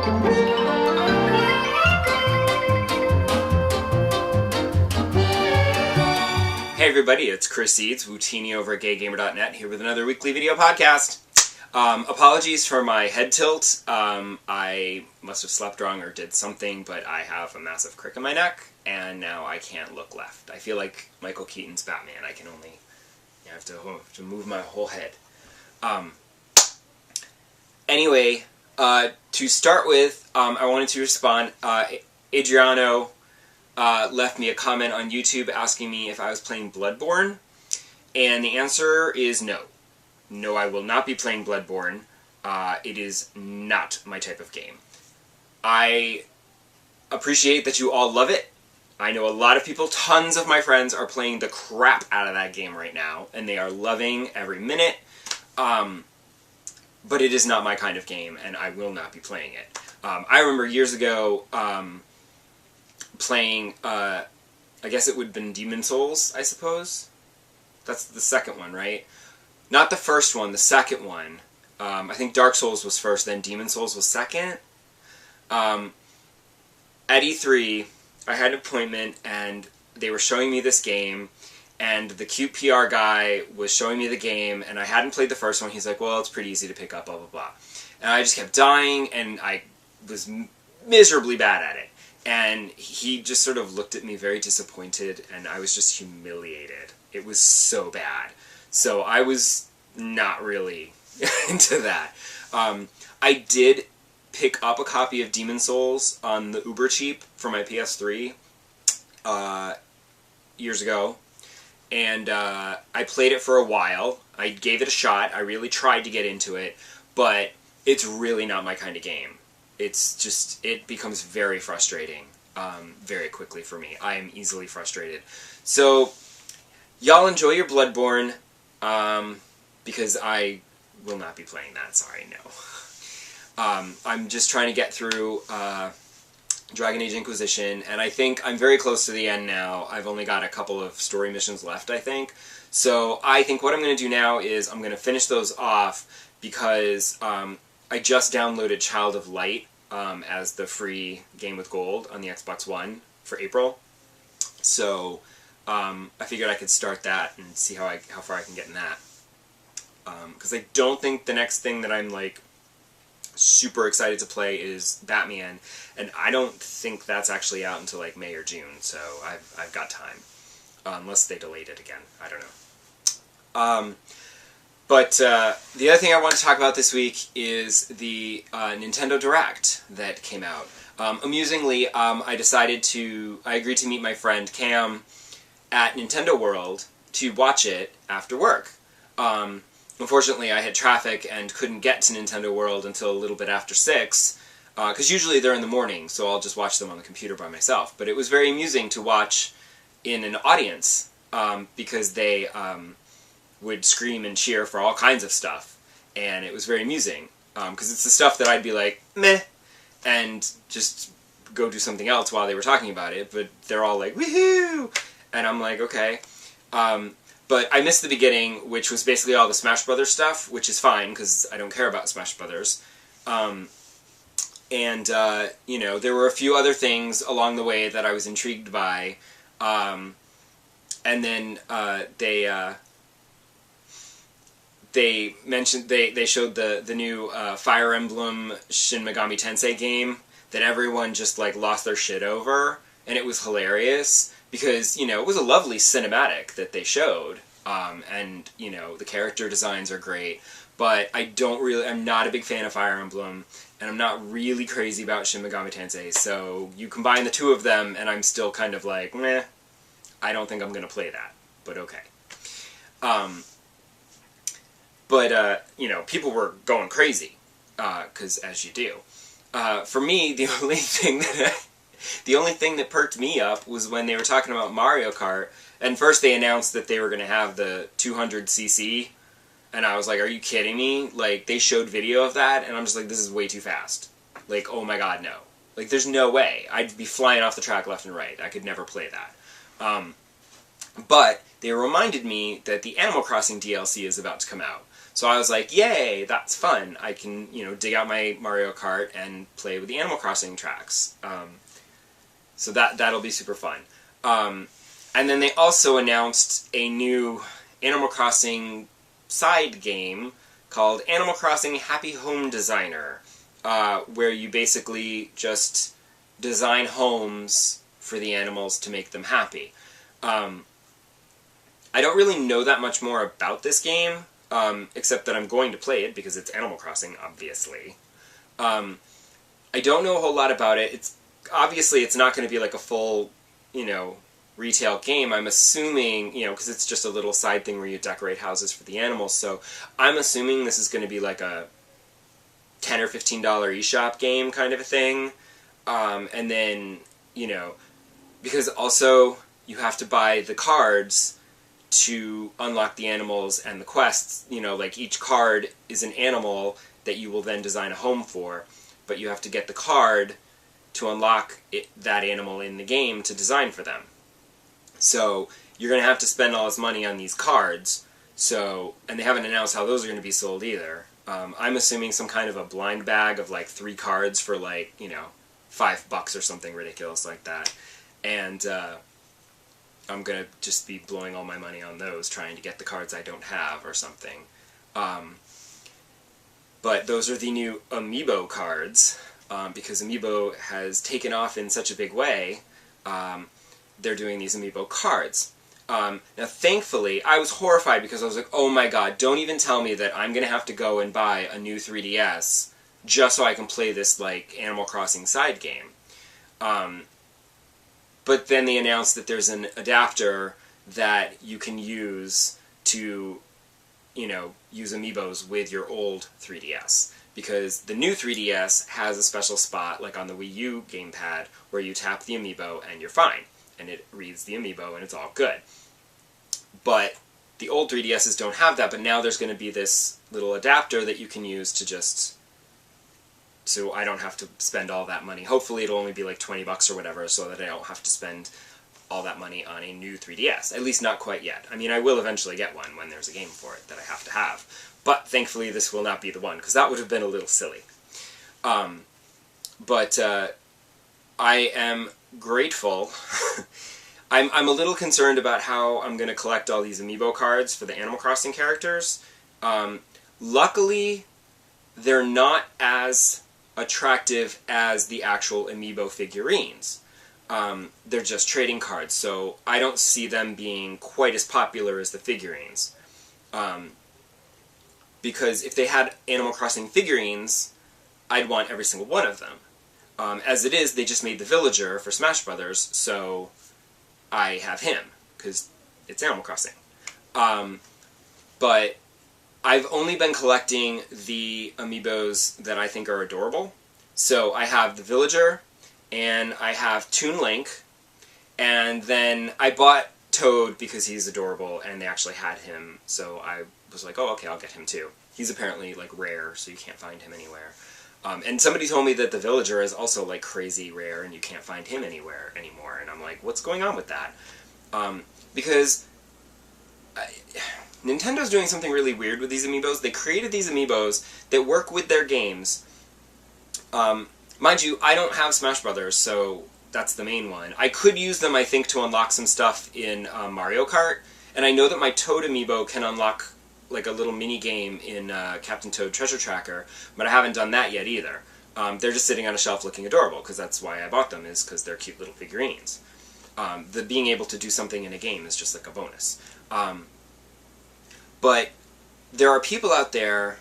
Hey everybody, it's Chris Seeds, Wootini over at GayGamer.net, here with another weekly video podcast. Apologies for my head tilt. I must have slept wrong or did something, but I have a massive crick in my neck, and now I can't look left. I feel like Michael Keaton's Batman. I can only have to move my whole head. Anyway, to start with, I wanted to respond. Adriano left me a comment on YouTube asking me if I was playing Bloodborne, and the answer is no. No, I will not be playing Bloodborne. It is not my type of game. I appreciate that you all love it. I know a lot of people, tons of my friends, are playing the crap out of that game right now, and they are loving every minute. But it is not my kind of game, and I will not be playing it. I remember years ago playing, I guess it would have been Demon Souls, I suppose? That's the second one, right? Not the first one, the second one. I think Dark Souls was first, then Demon Souls was second. At E3, I had an appointment, and they were showing me this game, and the cute PR guy was showing me the game, and I hadn't played the first one. He's like, well, it's pretty easy to pick up, blah, blah, blah. And I just kept dying, and I was miserably bad at it. And he just sort of looked at me very disappointed, and I was just humiliated. It was so bad. So I was not really into that. I did pick up a copy of Demon Souls on the uber cheap for my PS3 years ago. And I played it for a while. I gave it a shot. I really tried to get into it. But it's really not my kind of game. It's just, it becomes very frustrating very quickly for me. I am easily frustrated. So, y'all enjoy your Bloodborne, because I will not be playing that, sorry, no. I'm just trying to get through Dragon Age Inquisition, and I think I'm very close to the end now. I've only got a couple of story missions left, I think. So I think what I'm going to do now is I'm going to finish those off, because I just downloaded Child of Light as the free game with gold on the Xbox One for April. So I figured I could start that and see how far I can get in that. Because I don't think the next thing that I'm like super excited to play is Batman, and I don't think that's actually out until like May or June. So I've got time, unless they delayed it again. I don't know. But the other thing I want to talk about this week is the Nintendo Direct that came out. Amusingly, I agreed to meet my friend Cam at Nintendo World to watch it after work. Unfortunately, I had traffic and couldn't get to Nintendo World until a little bit after 6, because usually they're in the morning, so I'll just watch them on the computer by myself. But it was very amusing to watch in an audience, because they would scream and cheer for all kinds of stuff, and it was very amusing, because it's the stuff that I'd be like, meh, and just go do something else while they were talking about it, but they're all like, woohoo! And I'm like, okay. But I missed the beginning, which was basically all the Smash Brothers stuff, which is fine, because I don't care about Smash Brothers. You know, there were a few other things along the way that I was intrigued by. And then they mentioned, they showed the new Fire Emblem Shin Megami Tensei game that everyone just, like, lost their shit over, and it was hilarious. Because, you know, it was a lovely cinematic that they showed, and, you know, the character designs are great, but I'm not a big fan of Fire Emblem, and I'm not really crazy about Shin Megami Tensei, so you combine the two of them, and I'm still kind of like, meh, I don't think I'm going to play that, but okay. You know, people were going crazy, because as you do. For me, the only thing that perked me up was when they were talking about Mario Kart, and first they announced that they were going to have the 200cc, and I was like, are you kidding me? Like, they showed video of that, and I'm just like, this is way too fast. Like, oh my god, no. Like, there's no way. I'd be flying off the track left and right. I could never play that. But they reminded me that the Animal Crossing DLC is about to come out. So I was like, yay, that's fun. I can, dig out my Mario Kart and play with the Animal Crossing tracks. So that'll be super fun. And then they also announced a new Animal Crossing side game called Animal Crossing Happy Home Designer, where you basically just design homes for the animals to make them happy. I don't really know that much more about this game, except that I'm going to play it because it's Animal Crossing, obviously. I don't know a whole lot about it. Obviously it's not going to be like a full, retail game. I'm assuming, because it's just a little side thing where you decorate houses for the animals, so I'm assuming this is going to be like a $10 or $15 eShop game kind of a thing. And then, because also you have to buy the cards to unlock the animals and the quests. Like each card is an animal that you will then design a home for, but you have to get the card to unlock that animal in the game to design for them. So you're going to have to spend all this money on these cards, and they haven't announced how those are going to be sold either. I'm assuming some kind of a blind bag of like 3 cards for like, $5 or something ridiculous like that. And I'm going to just be blowing all my money on those, trying to get the cards I don't have or something. But those are the new amiibo cards, because amiibo has taken off in such a big way. They're doing these amiibo cards. Now, thankfully, I was horrified because I was like, oh my god, don't even tell me that I'm going to have to go and buy a new 3DS just so I can play this, like, Animal Crossing side game. But then they announced that there's an adapter that you can use to, use amiibos with your old 3DS. Because the new 3DS has a special spot, like on the Wii U gamepad, where you tap the amiibo and you're fine. And it reads the amiibo and it's all good. But the old 3DSs don't have that, but now there's going to be this little adapter that you can use to just... so I don't have to spend all that money. Hopefully it'll only be like $20 or whatever, so that I don't have to spend all that money on a new 3DS. At least not quite yet. I mean, I will eventually get one when there's a game for it that I have to have. But thankfully this will not be the one, because that would have been a little silly. But I am grateful. I'm a little concerned about how I'm going to collect all these amiibo cards for the Animal Crossing characters. Luckily, they're not as attractive as the actual amiibo figurines. They're just trading cards, so I don't see them being quite as popular as the figurines. Because if they had Animal Crossing figurines, I'd want every single one of them. As it is, they just made the villager for Smash Brothers, so I have him, because it's Animal Crossing. But I've only been collecting the amiibos that I think are adorable. So I have the villager, and I have Toon Link, and then I bought Toad because he's adorable, and they actually had him, so I was like, oh, okay, I'll get him too. He's apparently, like, rare, so you can't find him anywhere. And somebody told me that the villager is also, like, crazy rare, and you can't find him anywhere anymore, and I'm like, what's going on with that? Because Nintendo's doing something really weird with these amiibos. They created these amiibos that work with their games. Mind you, I don't have Smash Brothers, so that's the main one. I could use them, I think, to unlock some stuff in Mario Kart, and I know that my Toad amiibo can unlock like a little mini-game in Captain Toad Treasure Tracker, but I haven't done that yet either. They're just sitting on a shelf looking adorable, because that's why I bought them, is because they're cute little figurines. The being able to do something in a game is just like a bonus. But there are people out there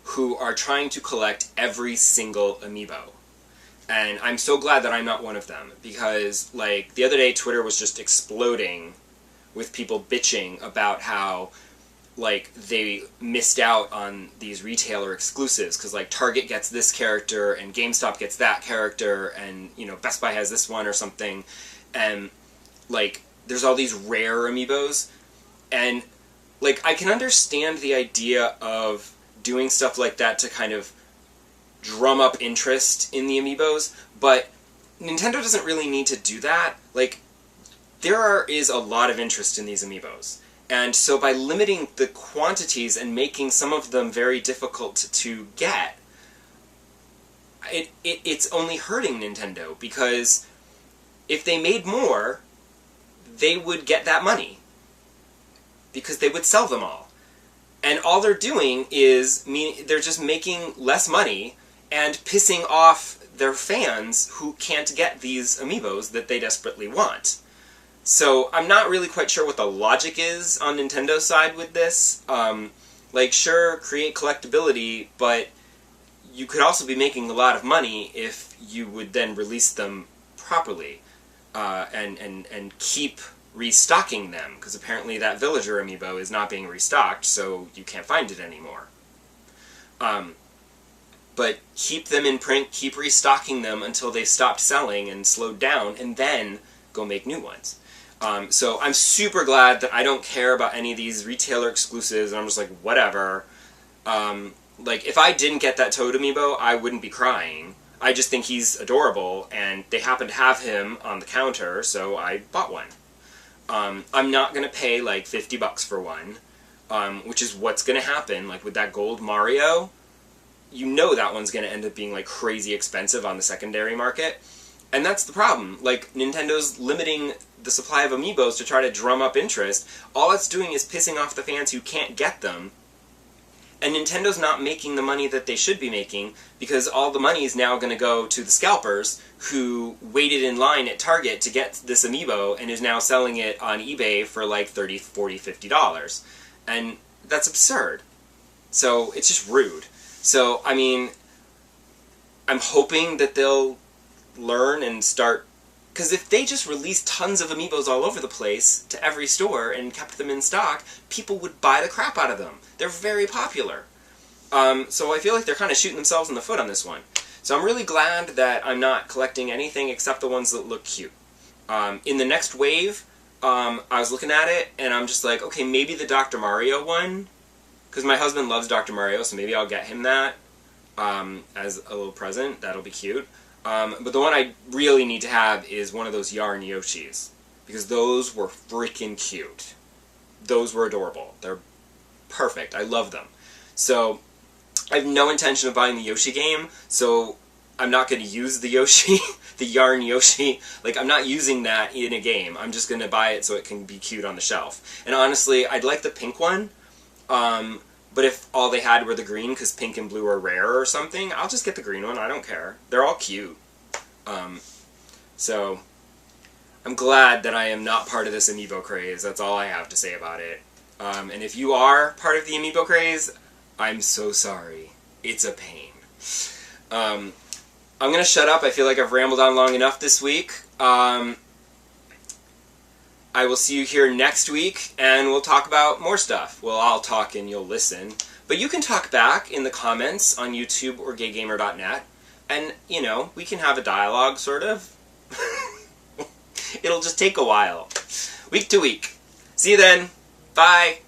who are trying to collect every single amiibo. And I'm so glad that I'm not one of them, because, like, the other day Twitter was just exploding with people bitching about how, like, they missed out on these retailer exclusives, because, like, Target gets this character, and GameStop gets that character, and, Best Buy has this one or something, and, like, there's all these rare amiibos, and, like, I can understand the idea of doing stuff like that to kind of drum up interest in the amiibos, but Nintendo doesn't really need to do that. Like, there is a lot of interest in these amiibos, And so by limiting the quantities and making some of them very difficult to get, it's only hurting Nintendo, because if they made more, they would get that money, because they would sell them all. And all they're doing is, they're just making less money and pissing off their fans who can't get these amiibos that they desperately want. So I'm not really quite sure what the logic is on Nintendo's side with this. Like, sure, create collectability, but you could also be making a lot of money if you would then release them properly, and keep restocking them, because apparently that villager amiibo is not being restocked, so you can't find it anymore. But keep them in print, keep restocking them until they stopped selling and slowed down, and then go make new ones. So I'm super glad that I don't care about any of these retailer exclusives, and I'm just like, whatever. Like, if I didn't get that Toad amiibo, I wouldn't be crying. I just think he's adorable, and they happen to have him on the counter, so I bought one. I'm not going to pay like $50 for one, which is what's going to happen. Like with that gold Mario, you know that one's going to end up being like crazy expensive on the secondary market. And that's the problem. Like, Nintendo's limiting the supply of amiibos to try to drum up interest. All it's doing is pissing off the fans who can't get them. And Nintendo's not making the money that they should be making, because all the money is now going to go to the scalpers who waited in line at Target to get this amiibo and is now selling it on eBay for like $30, $40, $50. And that's absurd. So it's just rude. So, I mean, I'm hoping that they'll learn and start... Because if they just released tons of amiibos all over the place to every store and kept them in stock, people would buy the crap out of them. They're very popular. So I feel like they're kind of shooting themselves in the foot on this one. So I'm really glad that I'm not collecting anything except the ones that look cute. In the next wave, I was looking at it, and I'm just like, okay, maybe the Dr. Mario one, because my husband loves Dr. Mario, so maybe I'll get him that as a little present. That'll be cute. But the one I really need to have is one of those yarn Yoshis, because those were freaking cute. Those were adorable. They're perfect. I love them. So I have no intention of buying the Yoshi game, so I'm not going to use the Yoshi, the yarn Yoshi. Like, I'm not using that in a game. I'm just going to buy it so it can be cute on the shelf. And honestly, I'd like the pink one, but if all they had were the green, because pink and blue are rare or something, I'll just get the green one. I don't care. They're all cute. So I'm glad that I am not part of this amiibo craze. That's all I have to say about it. And if you are part of the amiibo craze, I'm so sorry. It's a pain. I'm going to shut up. I feel like I've rambled on long enough this week. I will see you here next week, and we'll talk about more stuff. Well, I'll talk and you'll listen. But you can talk back in the comments on YouTube or GayGamer.net, and, you know, we can have a dialogue, sort of. It'll just take a while. Week to week. See you then. Bye.